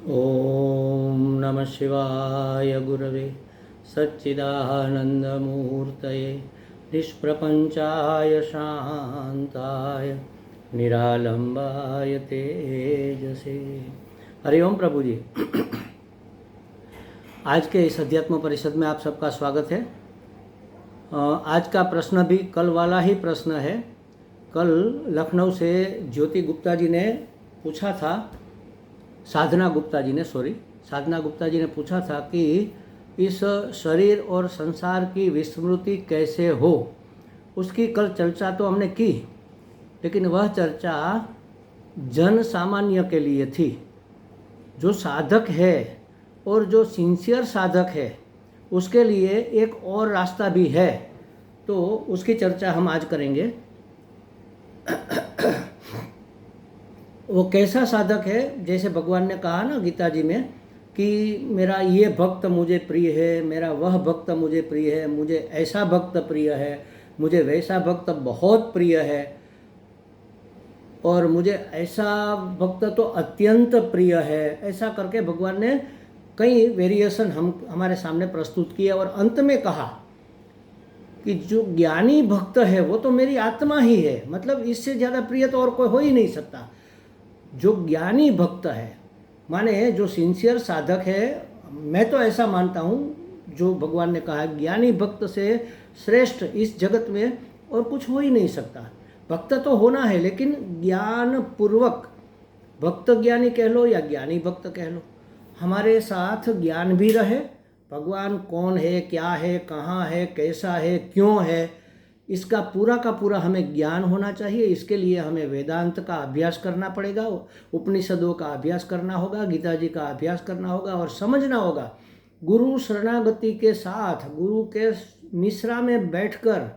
ओम नमः शिवाय गुरवे सच्चिदानन्दमूर्तये निष्प्रपञ्चाय शान्ताय निरालम्बाय तेजसे। हरिओम प्रभु जी। आज के इस अध्यात्म परिषद में आप सबका स्वागत है। आज का प्रश्न भी कल वाला ही प्रश्न है। कल लखनऊ से ज्योति गुप्ता जी ने पूछा था, साधना गुप्ता जी ने पूछा था कि इस शरीर और संसार की विस्मृति कैसे हो। उसकी कल चर्चा तो हमने की, लेकिन वह चर्चा जन सामान्य के लिए थी। जो साधक है और जो सिंसियर साधक है उसके लिए एक और रास्ता भी है, तो उसकी चर्चा हम आज करेंगे। वो कैसा साधक है, जैसे भगवान ने कहा ना गीता जी में कि मेरा ये भक्त मुझे प्रिय है, मेरा वह भक्त मुझे प्रिय है, मुझे ऐसा भक्त प्रिय है, मुझे वैसा भक्त बहुत प्रिय है, और मुझे ऐसा भक्त तो अत्यंत प्रिय है। ऐसा करके भगवान ने कई वेरिएशन हमारे सामने प्रस्तुत किए और अंत में कहा कि जो ज्ञानी भक्त है वो तो मेरी आत्मा ही है, मतलब इससे ज़्यादा प्रिय तो और कोई हो ही नहीं सकता। जो ज्ञानी भक्त है, माने जो सिंसियर साधक है, मैं तो ऐसा मानता हूँ, जो भगवान ने कहा ज्ञानी भक्त से श्रेष्ठ इस जगत में और कुछ हो ही नहीं सकता। भक्त तो होना है, लेकिन ज्ञान पूर्वक, भक्त ज्ञानी कह लो या ज्ञानी भक्त कह लो, हमारे साथ ज्ञान भी रहे, भगवान कौन है, क्या है, कहाँ है, कैसा है, क्यों है, इसका पूरा का पूरा हमें ज्ञान होना चाहिए। इसके लिए हमें वेदांत का अभ्यास करना पड़ेगा, उपनिषदों का अभ्यास करना होगा, गीता जी का अभ्यास करना होगा और समझना होगा। गुरु शरणागति के साथ, गुरु के निश्रा में बैठकर,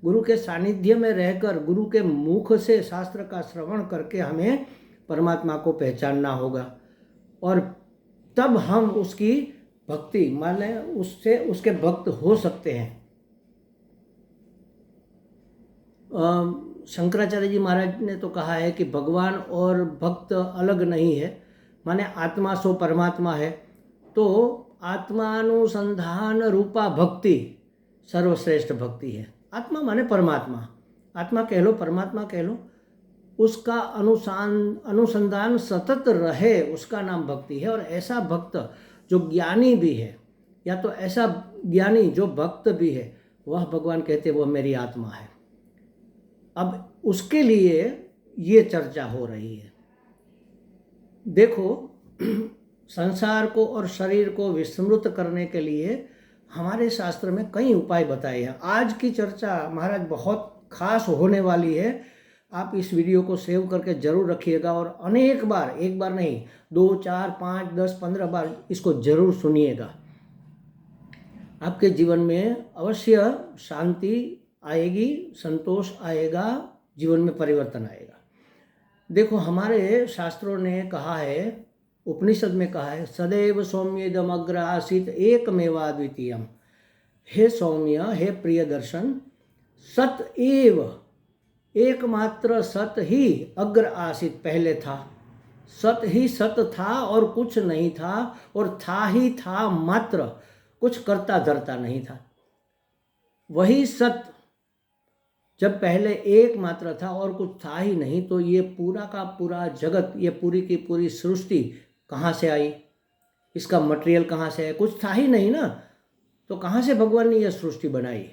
गुरु के सानिध्य में रहकर, गुरु के मुख से शास्त्र का श्रवण करके हमें परमात्मा को पहचानना होगा, और तब हम उसकी भक्ति, माने उससे उसके भक्त हो सकते हैं। शंकराचार्य जी महाराज ने तो कहा है कि भगवान और भक्त अलग नहीं है, माने आत्मा सो परमात्मा है। तो आत्मानुसंधान रूपा भक्ति सर्वश्रेष्ठ भक्ति है। आत्मा माने परमात्मा, आत्मा कह लो, परमात्मा कह लो, उसका अनुसंधान सतत रहे, उसका नाम भक्ति है। और ऐसा भक्त जो ज्ञानी भी है, या तो ऐसा ज्ञानी जो भक्त भी है, वह भगवान कहते वह मेरी आत्मा है। अब उसके लिए ये चर्चा हो रही है। देखो, संसार को और शरीर को विस्मृत करने के लिए हमारे शास्त्र में कई उपाय बताए हैं। आज की चर्चा महाराज बहुत खास होने वाली है। आप इस वीडियो को सेव करके जरूर रखिएगा और अनेक बार, एक बार नहीं, 2, 4, 5, 10, 15 बार इसको जरूर सुनिएगा। आपके जीवन में अवश्य शांति आएगी, संतोष आएगा, जीवन में परिवर्तन आएगा। देखो, हमारे शास्त्रों ने कहा है, उपनिषद में कहा है, सदैव सौम्येदम अग्र आसीत एकमेवाद्वितीयम। हे सौम्य, हे प्रिय दर्शन, सत एव, एकमात्र सत ही अग्र आसीत, पहले था। सत ही सत था और कुछ नहीं था, और था ही था मात्र, कुछ करता धरता नहीं था। वही सत जब पहले एक मात्र था और कुछ था ही नहीं, तो ये पूरा का पूरा जगत, ये पूरी की पूरी सृष्टि कहाँ से आई? इसका मटेरियल कहाँ से है? कुछ था ही नहीं ना, तो कहाँ से भगवान ने यह सृष्टि बनाई?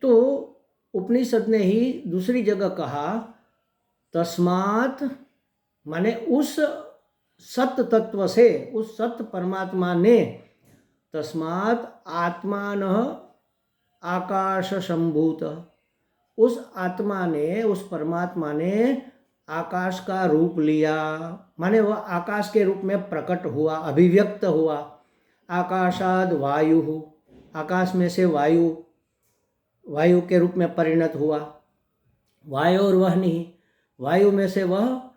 तो उपनिषद ने ही दूसरी जगह कहा, तस्मात्, माने उस सत तत्व से, उस सत परमात्मा ने, तस्मात् आत्मान आकाश संभूत, उस आत्मा ने, उस परमात्मा ने आकाश का रूप लिया, माने वह आकाश के रूप में प्रकट हुआ, अभिव्यक्त हुआ। आकाशाद वायु, आकाश में से वायु, वायु के रूप में परिणत हुआ। वायु और वह्नि, वायु में से वह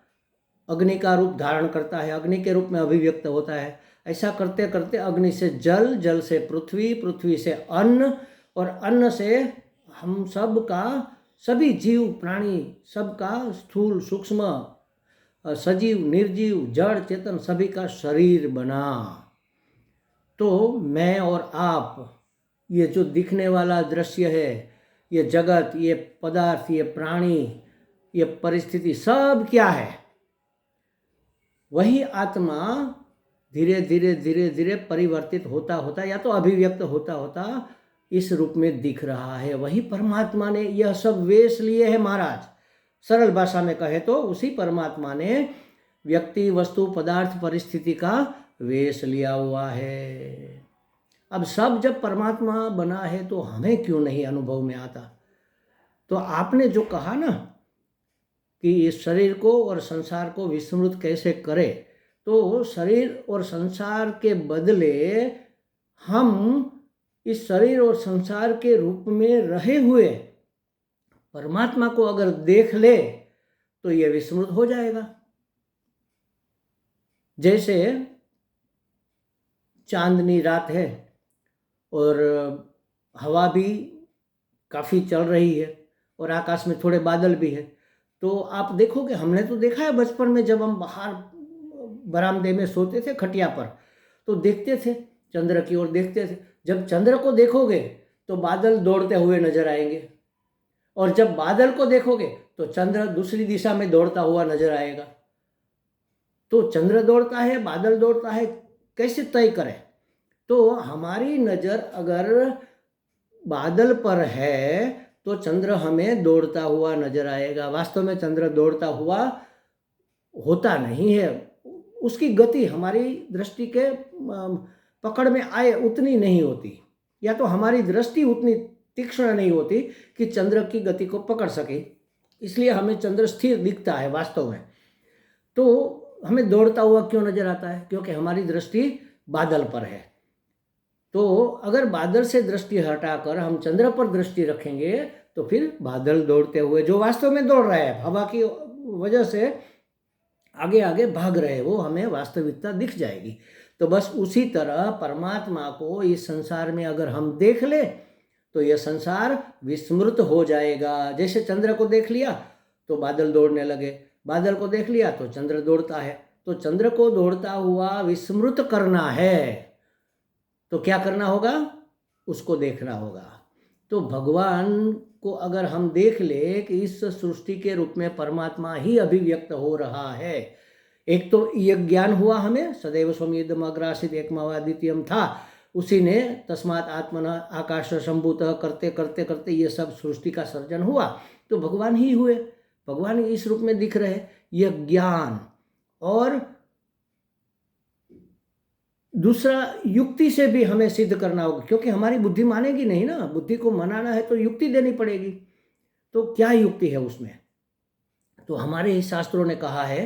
अग्नि का रूप धारण करता है, अग्नि के रूप में अभिव्यक्त होता है। ऐसा करते करते अग्नि से जल, जल से पृथ्वी, पृथ्वी से अन्न, और अन्न से हम सब का, सभी जीव प्राणी सबका स्थूल सूक्ष्म सजीव निर्जीव जड़ चेतन सभी का शरीर बना। तो मैं और आप, ये जो दिखने वाला दृश्य है, ये जगत, ये पदार्थ, ये प्राणी, ये परिस्थिति, सब क्या है? वही आत्मा धीरे धीरे धीरे धीरे परिवर्तित होता होता या तो अभिव्यक्त होता होता इस रूप में दिख रहा है। वही परमात्मा ने यह सब वेश लिए हैं महाराज। सरल भाषा में कहे तो उसी परमात्मा ने व्यक्ति, वस्तु, पदार्थ, परिस्थिति का वेश लिया हुआ है। अब सब जब परमात्मा बना है तो हमें क्यों नहीं अनुभव में आता? तो आपने जो कहा ना कि इस शरीर को और संसार को विस्मृत कैसे करे, तो शरीर और संसार के बदले हम इस शरीर और संसार के रूप में रहे हुए परमात्मा को अगर देख ले तो यह विस्मृत हो जाएगा। जैसे चांदनी रात है और हवा भी काफ़ी चल रही है और आकाश में थोड़े बादल भी है, तो आप देखोगे, हमने तो देखा है बचपन में जब हम बाहर बरामदे में सोते थे खटिया पर, तो देखते थे चंद्र की ओर देखते थे। जब चंद्र को देखोगे तो बादल दौड़ते हुए नजर आएंगे, और जब बादल को देखोगे तो चंद्र दूसरी दिशा में दौड़ता हुआ नजर आएगा। तो चंद्र दौड़ता है, बादल दौड़ता है, कैसे तय करें? तो हमारी नज़र अगर बादल पर है तो चंद्र हमें दौड़ता हुआ नजर आएगा। वास्तव में चंद्र दौड़ता हुआ होता नहीं है, उसकी गति हमारी दृष्टि के पकड़ में आए उतनी नहीं होती, या तो हमारी दृष्टि उतनी तीक्ष्ण नहीं होती कि चंद्र की गति को पकड़ सके, इसलिए हमें चंद्र स्थिर दिखता है वास्तव में। तो हमें दौड़ता हुआ क्यों नजर आता है? क्योंकि हमारी दृष्टि बादल पर है। तो अगर बादल से दृष्टि हटाकर हम चंद्र पर दृष्टि रखेंगे तो फिर बादल दौड़ते हुए, जो वास्तव में दौड़ रहे हैं, हवा की वजह से आगे आगे भाग रहे, वो हमें वास्तविकता दिख जाएगी। तो बस उसी तरह परमात्मा को इस संसार में अगर हम देख ले तो यह संसार विस्मृत हो जाएगा। जैसे चंद्र को देख लिया तो बादल दौड़ने लगे, बादल को देख लिया तो चंद्र दौड़ता है। तो चंद्र को दौड़ता हुआ विस्मृत करना है तो क्या करना होगा? उसको देखना होगा। तो भगवान को अगर हम देख ले कि इस सृष्टि के रूप में परमात्मा ही अभिव्यक्त हो रहा है, एक तो यह ज्ञान हुआ हमें, सदैव स्वमिदम अग्रासित एकमेवाद्वितीयम था, उसी ने तस्मात् आत्मन आकाश संभूतः करते करते करते ये सब सृष्टि का सर्जन हुआ, तो भगवान ही हुए, भगवान इस रूप में दिख रहे। यह ज्ञान, और दूसरा युक्ति से भी हमें सिद्ध करना होगा, क्योंकि हमारी बुद्धि मानेगी नहीं ना, बुद्धि को मनाना है तो युक्ति देनी पड़ेगी। तो क्या युक्ति है उसमें? तो हमारे ही शास्त्रों ने कहा है,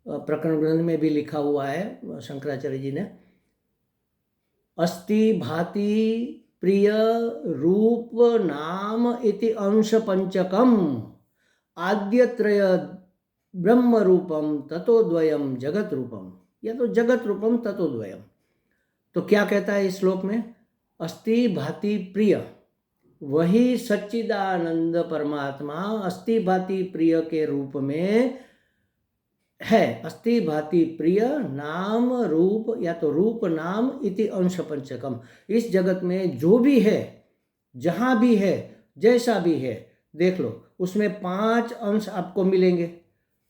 प्रकरण ग्रंथ में भी लिखा हुआ है शंकराचार्य जी ने, अस्ति भाति प्रिय रूप नाम इति अंश पंचकम आद्यत्रय ब्रह्म रूपम ततो द्वयम जगत रूपम, या तो जगत रूपम ततो द्वयम। तो क्या कहता है इस श्लोक में? अस्ति भाति प्रिय, वही सच्चिदानंद परमात्मा अस्ति भाति प्रिय के रूप में है। अस्ति भाति प्रिय नाम रूप, या तो रूप नाम इति अंश पंचकम। इस जगत में जो भी है, जहाँ भी है, जैसा भी है, देख लो उसमें 5 अंश आपको मिलेंगे।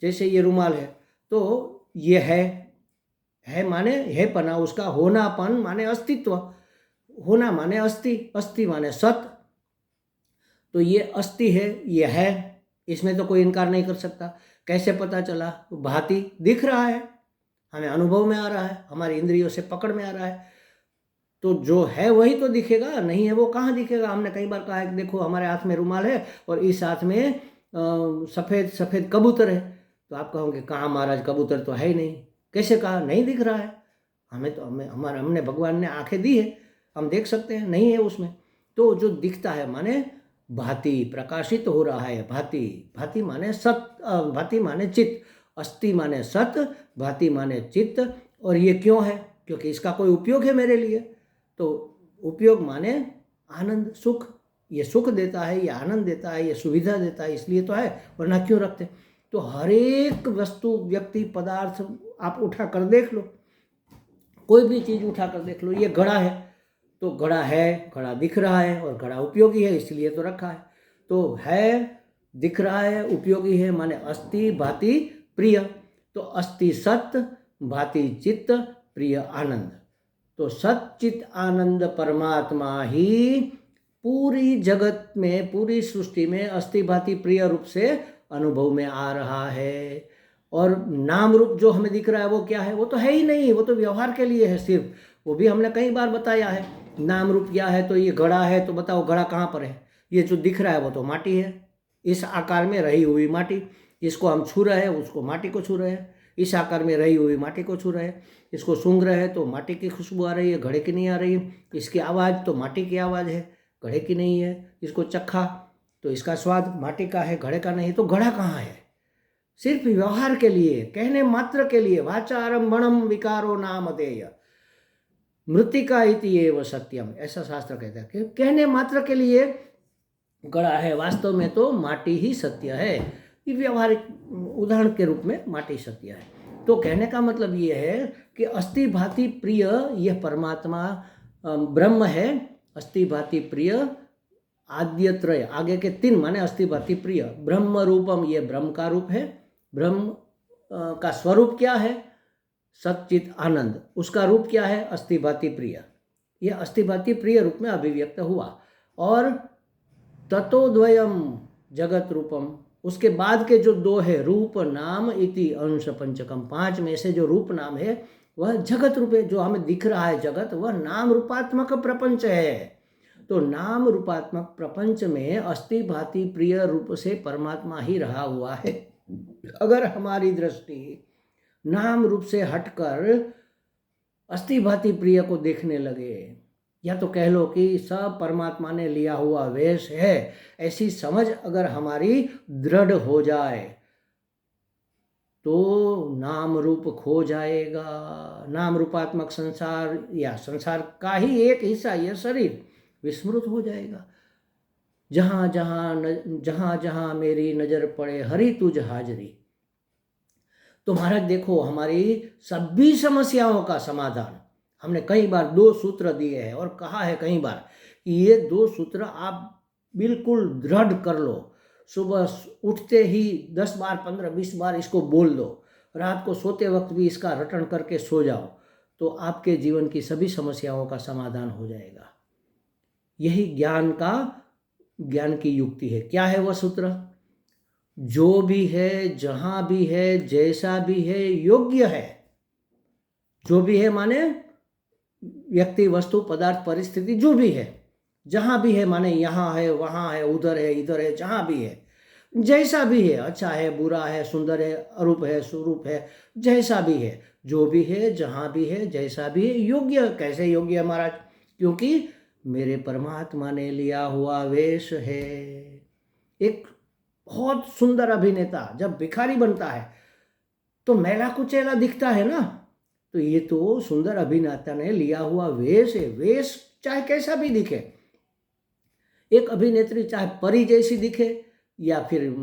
जैसे ये रुमाल है तो ये है माने है पना, उसका होनापन माने अस्तित्व, होना माने अस्ति, अस्ति माने सत। तो ये अस्ति है, ये है, इसमें तो कोई इनकार नहीं कर सकता। कैसे पता चला? भांति दिख रहा है, हमें अनुभव में आ रहा है, हमारी इंद्रियों से पकड़ में आ रहा है। तो जो है वही तो दिखेगा, नहीं है वो कहाँ दिखेगा? हमने कई बार कहा है कि देखो हमारे हाथ में रुमाल है और इस हाथ में सफ़ेद सफ़ेद कबूतर है, तो आप कहोगे कहाँ महाराज, कबूतर तो है ही नहीं। कैसे कहा? नहीं दिख रहा है, हमें तो हमने भगवान ने आंखें दी है, हम देख सकते हैं, नहीं है उसमें। तो जो दिखता है माने भांति, प्रकाशित हो रहा है। भांति, भांति माने सत, भांति माने चित्त, अस्ति माने सत, भांति माने चित्त। और ये क्यों है? क्योंकि इसका कोई उपयोग है मेरे लिए। तो उपयोग माने आनंद, सुख, ये सुख देता है, ये आनंद देता है, ये सुविधा देता है, इसलिए तो है, वरना क्यों रखते। तो तो हर एक वस्तु, व्यक्ति, पदार्थ आप उठा कर देख लो, कोई भी चीज़ उठा कर देख लो। ये घड़ा है तो घड़ा है, घड़ा दिख रहा है और घड़ा उपयोगी है इसलिए तो रखा है। तो है, दिख रहा है, उपयोगी है, माने अस्ति भाति प्रिय। तो अस्ति सत, भाति चित्त, प्रिय आनंद। तो सच्चित आनंद परमात्मा ही पूरी जगत में, पूरी सृष्टि में अस्ति भाति प्रिय रूप से अनुभव में आ रहा है। और नाम रूप जो हमें दिख रहा है वो क्या है? वो तो है ही नहीं, वो तो व्यवहार के लिए है सिर्फ। वो भी हमने कई बार बताया है। नाम रूप क्या है? तो ये घड़ा है, तो बताओ घड़ा कहाँ पर है? ये जो दिख रहा है वो तो माटी है, इस आकार में रही हुई माटी। इसको हम छू रहे हैं, उसको माटी को छू रहे हैं। इस आकार में रही हुई माटी को छू रहे हैं। इसको सूंघ रहे हैं तो माटी की खुशबू आ रही है, घड़े की नहीं आ रही। इसकी आवाज़ तो माटी की आवाज़ है, घड़े की नहीं है। इसको चखा तो इसका स्वाद माटी का है, घड़े का नहीं। तो घड़ा कहाँ है? सिर्फ व्यवहार के लिए, कहने मात्र के लिए। वाचारंभणम विकारो नामधेय मृत्तिका इति एव सत्यम, ऐसा शास्त्र कहता है कि कहने मात्र के लिए घड़ा है, वास्तव में तो माटी ही सत्य है। ये व्यवहारिक उदाहरण के रूप में माटी सत्य है। तो कहने का मतलब ये है कि अस्ति भाति प्रिय यह परमात्मा ब्रह्म है। अस्ति भाति प्रिय आद्यत्रय, आगे के 3 माने अस्ति भाति प्रिय। ब्रह्म रूपम, ये ब्रह्म का रूप है। ब्रह्म का स्वरूप क्या है? सच्चित आनंद। उसका रूप क्या है? अस्ति भाति प्रिय। यह अस्ति भाति प्रिय रूप में अभिव्यक्त हुआ। और ततोद्वयम जगत रूपम, उसके बाद के जो 2 है, रूप नाम इति अंश पंचकम, 5 में से जो रूप नाम है वह जगत रूप है। जो हमें दिख रहा है जगत, वह नाम रूपात्मक प्रपंच है। तो नाम रूपात्मक प्रपंच में अस्ति भाति प्रिय रूप से परमात्मा ही रहा हुआ है। अगर हमारी दृष्टि नाम रूप से हटकर अस्ति भाति प्रिय को देखने लगे, या तो कह लो कि सब परमात्मा ने लिया हुआ वेश है, ऐसी समझ अगर हमारी दृढ़ हो जाए तो नाम रूप खो जाएगा। नाम रूपात्मक संसार या संसार का ही एक हिस्सा यह शरीर विस्मृत हो जाएगा। जहाँ जहाँ मेरी नज़र पड़े हरि तुझ हाजरी। तो महाराज देखो, हमारी सभी समस्याओं का समाधान हमने कई बार 2 सूत्र दिए हैं और कहा है कई बार कि ये 2 सूत्र आप बिल्कुल दृढ़ कर लो। सुबह उठते ही 10 बार 15 20 बार इसको बोल दो, रात को सोते वक्त भी इसका रटन करके सो जाओ, तो आपके जीवन की सभी समस्याओं का समाधान हो जाएगा। यही ज्ञान की युक्ति है। क्या है वह सूत्र? जो भी है, जहाँ भी है, जैसा भी है, योग्य है। जो भी है माने व्यक्ति, वस्तु, पदार्थ, परिस्थिति, जो भी है। जहाँ भी है माने यहाँ है, वहाँ है, उधर है, इधर है, जहाँ भी है, जैसा भी है, अच्छा है, बुरा है, सुंदर है, अरूप है, स्वरूप है, जैसा भी है, जो भी है, जहाँ भी है, जैसा भी है, योग्य। कैसे योग्य है महाराज? क्योंकि मेरे परमात्मा ने लिया हुआ वेश है। एक बहुत सुंदर अभिनेता जब भिखारी बनता है तो मैला कुचैला दिखता है ना, तो ये तो सुंदर अभिनेता ने लिया हुआ वेश है। वेश चाहे कैसा भी दिखे, एक अभिनेत्री चाहे परी जैसी दिखे या फिर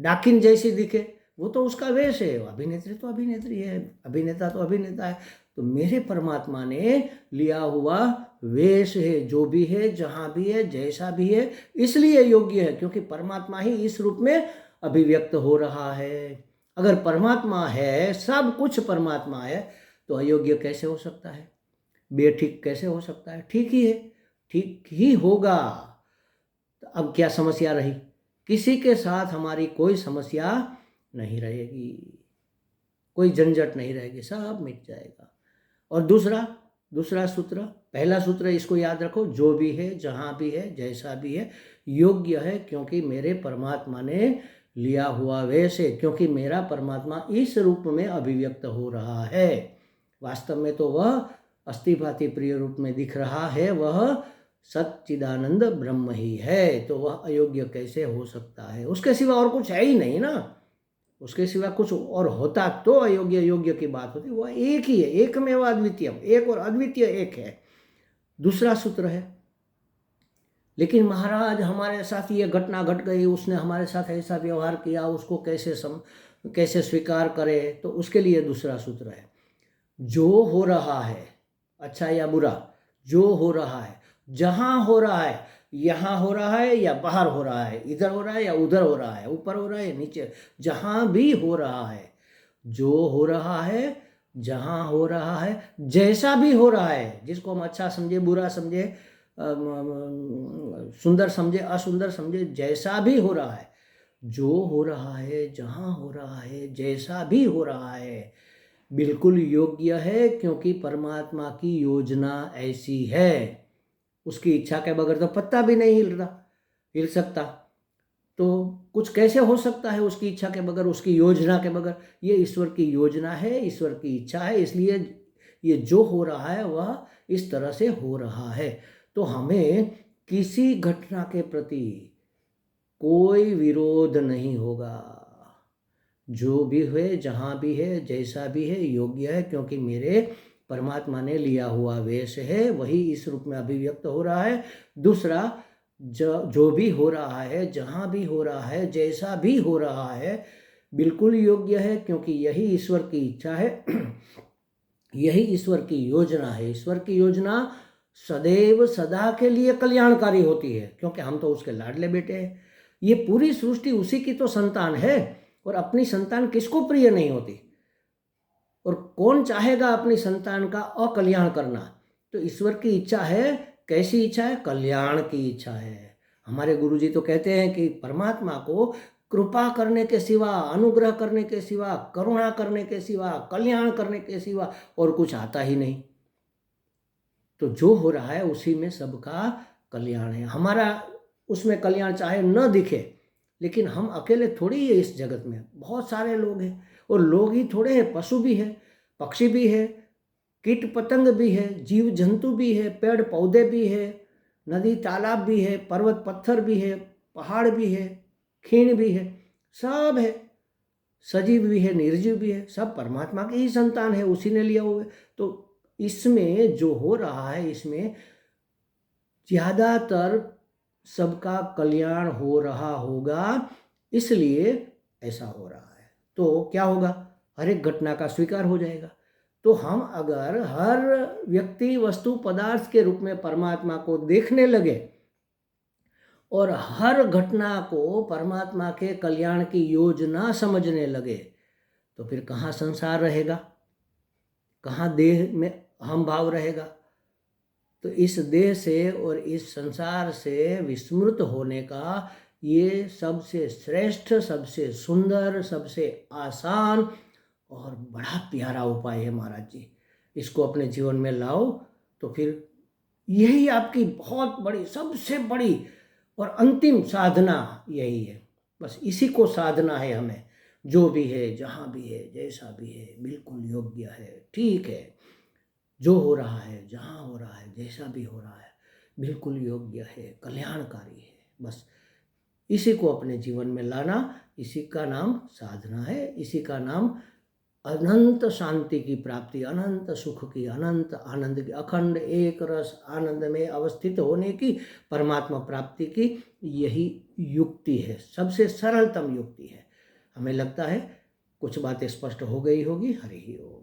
डाकिन जैसी दिखे, वो तो उसका वेश है। अभिनेत्री तो अभिनेत्री है, अभिनेता तो अभिनेता है। तो मेरे परमात्मा ने लिया हुआ वेश है। जो भी है, जहाँ भी है, जैसा भी है, इसलिए योग्य है क्योंकि परमात्मा ही इस रूप में अभिव्यक्त हो रहा है। अगर परमात्मा है, सब कुछ परमात्मा है, तो अयोग्य कैसे हो सकता है? बेठीक कैसे हो सकता है? ठीक ही है, ठीक ही होगा। तो अब क्या समस्या रही? किसी के साथ हमारी कोई समस्या नहीं रहेगी, कोई झंझट नहीं रहेगी, सब मिट जाएगा। और दूसरा सूत्र, पहला सूत्र इसको याद रखो, जो भी है, जहाँ भी है, जैसा भी है, योग्य है क्योंकि मेरे परमात्मा ने लिया हुआ वेश है। क्योंकि मेरा परमात्मा इस रूप में अभिव्यक्त हो रहा है। वास्तव में तो वह अस्ति भाति प्रिय रूप में दिख रहा है, वह सच्चिदानंद ब्रह्म ही है। तो वह अयोग्य कैसे हो सकता है? उसके सिवा और कुछ है ही नहीं ना। उसके सिवा कुछ और होता तो अयोग्य योग्य की बात होती। वह एक ही है, एकमेव अद्वितीयम, एक और अद्वितीय एक है। दूसरा सूत्र है लेकिन महाराज हमारे साथ ये घटना घट गई, उसने हमारे साथ ऐसा व्यवहार किया, उसको कैसे स्वीकार करे। तो उसके लिए दूसरा सूत्र है, जो हो रहा है अच्छा या बुरा, जो हो रहा है, जहाँ हो रहा है, यहाँ हो रहा है या बाहर हो रहा है, इधर हो रहा है या उधर हो रहा है, ऊपर हो रहा है या नीचे, जहाँ भी हो रहा है, जो हो रहा है, जहाँ हो रहा है, जैसा भी हो रहा है, जिसको हम अच्छा समझे, बुरा समझे, सुंदर समझे, असुंदर समझे, जैसा भी हो रहा है, जो हो रहा है, जहाँ हो रहा है, जैसा भी हो रहा है, बिल्कुल योग्य है, क्योंकि परमात्मा की योजना ऐसी है। उसकी इच्छा के बगैर तो पत्ता भी नहीं हिल सकता। तो कुछ कैसे हो सकता है उसकी इच्छा के बगैर, उसकी योजना के बगैर? ये ईश्वर की योजना है, ईश्वर की इच्छा है, इसलिए ये जो हो रहा है वह इस तरह से हो रहा है। तो हमें किसी घटना के प्रति कोई विरोध नहीं होगा। जो भी है, जहाँ भी है, जैसा भी है, योग्य है, क्योंकि मेरे परमात्मा ने लिया हुआ वेश है, वही इस रूप में अभिव्यक्त हो रहा है। दूसरा, जो भी हो रहा है, जहाँ भी हो रहा है, जैसा भी हो रहा है, बिल्कुल योग्य है, क्योंकि यही ईश्वर की इच्छा है, यही ईश्वर की योजना है। ईश्वर की योजना सदैव सदा के लिए कल्याणकारी होती है, क्योंकि हम तो उसके लाडले बेटे हैं। ये पूरी सृष्टि उसी की तो संतान है, और अपनी संतान किसको प्रिय नहीं होती? और कौन चाहेगा अपनी संतान का अकल्याण करना? तो ईश्वर की इच्छा है। कैसी इच्छा है? कल्याण की इच्छा है। हमारे गुरुजी तो कहते हैं कि परमात्मा को कृपा करने के सिवा, अनुग्रह करने के सिवा, करुणा करने के सिवा, कल्याण करने के सिवा और कुछ आता ही नहीं। तो जो हो रहा है उसी में सबका कल्याण है। हमारा उसमें कल्याण चाहे न दिखे, लेकिन हम अकेले थोड़ी है इस जगत में, बहुत सारे लोग हैं। और लोग ही थोड़े हैं, पशु भी है, पक्षी भी है, कीट पतंग भी है, जीव जंतु भी है, पेड़ पौधे भी है, नदी तालाब भी है, पर्वत पत्थर भी है, पहाड़ भी है, खीण भी है, सब है। सजीव भी है, निर्जीव भी है, सब परमात्मा की ही संतान है, उसी ने लिया हुआ है। तो इसमें जो हो रहा है, इसमें ज़्यादातर सबका कल्याण हो रहा होगा, इसलिए ऐसा हो रहा है। तो क्या होगा? हर एक घटना का स्वीकार हो जाएगा। तो हम अगर हर व्यक्ति, वस्तु, पदार्थ के रूप में परमात्मा को देखने लगे और हर घटना को परमात्मा के कल्याण की योजना समझने लगे, तो फिर कहाँ संसार रहेगा, कहाँ देह में हम भाव रहेगा? तो इस देह से और इस संसार से विस्मृत होने का ये सबसे श्रेष्ठ, सबसे सुंदर, सबसे आसान और बड़ा प्यारा उपाय है महाराज जी। इसको अपने जीवन में लाओ तो फिर यही आपकी बहुत बड़ी, सबसे बड़ी और अंतिम साधना यही है। बस इसी को साधना है हमें। जो भी है, जहाँ भी है, जैसा भी है, बिल्कुल योग्य है, ठीक है। जो हो रहा है, जहाँ हो रहा है, जैसा भी हो रहा है, बिल्कुल योग्य है, कल्याणकारी है। बस इसी को अपने जीवन में लाना, इसी का नाम साधना है, इसी का नाम अनंत शांति की प्राप्ति, अनंत सुख की, अनंत आनंद की, अखंड एक रस आनंद में अवस्थित होने की, परमात्मा प्राप्ति की यही युक्ति है, सबसे सरलतम युक्ति है। हमें लगता है कुछ बातें स्पष्ट हो गई होगी। हरि ओम।